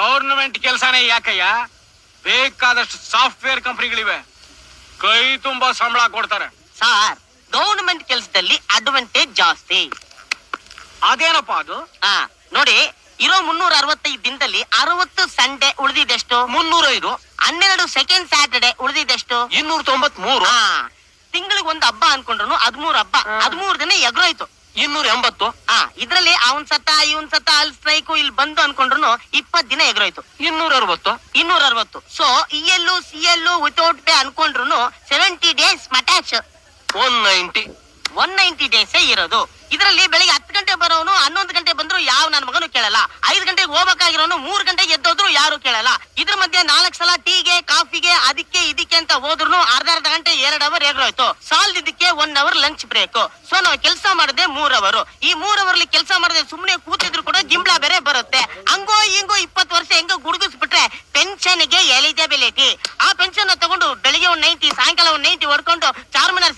Government ಕೆಲಸನೇ ಯಾಕಯ್ಯ? ಬೇಕಾದಷ್ಟು software ಕಂಪನಿಗಳಿವೆ, ಕೈ ತುಂಬಾ ಸಂಬಳ ಕೊಡ್ತಾರೆ. ಸಾರ್, ಗೌರ್ಮೆಂಟ್ ಕೆಲಸದಲ್ಲಿ ಅಡ್ವಾಂಟೇಜ್ ಜಾಸ್ತಿ. ಅದೇನಪ್ಪ ಅದು? ನೋಡಿ, ಇರೋ 365 ದಿನದಲ್ಲಿ 60 ಸಂಡೇ ಉಳಿದಿದ್ದೆಷ್ಟು? 305. 12 ಸೆಕೆಂಡ್ ಸ್ಯಾಟರ್ಡೆ ಉಳಿದಿದ್ದೆಷ್ಟು? 293. ತಿಂಗಳಿಗೆ ಒಂದು ಹಬ್ಬ ಅನ್ಕೊಂಡ್ರು 13 ಹಬ್ಬ, 13 ದಿನ ಎಗ್ರೋಯ್ತು. 280. ಇದ್ರಲ್ಲಿ ಅವನ್ ಸತ್ತ ಇವನ್ ಸತ್ತ ಅಲ್ಲಿ ಸ್ಟ್ರೈಕು ಇಲ್ಲಿ ಬಂದು ಅನ್ಕೊಂಡ್ರು 20 ದಿನ ಎಗ್ರೋಯ್ತು. 260. 260. So ELU CL without pay ಅನ್ಕೊಂಡ್ರು 70 ಡೇಸ್ ಮಟ್ಯಾಚ್. 190 ಡೇಸ್ ಇರೋದು. ಇದರಲ್ಲಿ ಬೆಳಿಗ್ಗೆ 10 ಗಂಟೆ ಬರೋನು 11 ಗಂಟೆ ಬಂದ್ರು ಯಾವ ನನ್ನ ಮಗನು ಕೇಳಲ್ಲ. 5 ಗಂಟೆಗೆ ಹೋಗ್ಬೇಕಾಗಿರೋನು 3 ಗಂಟೆಗೆ ಎದ್ದೋದ್ರು ಯಾರು ಕೇಳಲ್ಲ. ಇದ್ರ ಮಧ್ಯೆ 4 ಸಲ ಟೀಗೆ ಕಾಫಿಗೆ ಅದಕ್ಕೆ ಇದಕ್ಕೆ ಅಂತ ಹೋದ್ರು ಅರ್ಧ ಗಂಟೆ 2 ಅವರ್ ಎಗ್ರೋಯ್ತು. ಸಾಲದಿದ್ದಕ್ಕೆ 1 ಅವರ್ ಲಂಚ್ ಬ್ರೇಕ್. ಸೊ ನಾವು ಕೆಲಸ ಮಾಡದೆ 3 ಅವರ್. ಈ 3 ಅವರ್ಲಿ ಕೆಲಸ ಮಾಡದೆ ಸುಮ್ನೆ ಕೂತಿದ್ರು ಕೂಡ ಗಿಂಬ್ಳಾ ಬೇರೆ ಬರುತ್ತೆ. ಹಂಗೋ ಹಿಂಗೋ 20 ವರ್ಷ ಹೆಂಗೋ ಗುಡುಗಿಸ್ಬಿಟ್ರೆ ಪೆನ್ಷನ್ ಗೆ ಎಲಿಜಿಬಿಲಿಟಿ. ಆ ಪೆನ್ಷನ್ ತಗೊಂಡು ಬೆಳಿಗ್ಗೆ 90, ಸಾಯಂಕಾಲ 90 ಹೊಡ್ಕೊಂಡು ಚಾರ್ಮಿನಾರ್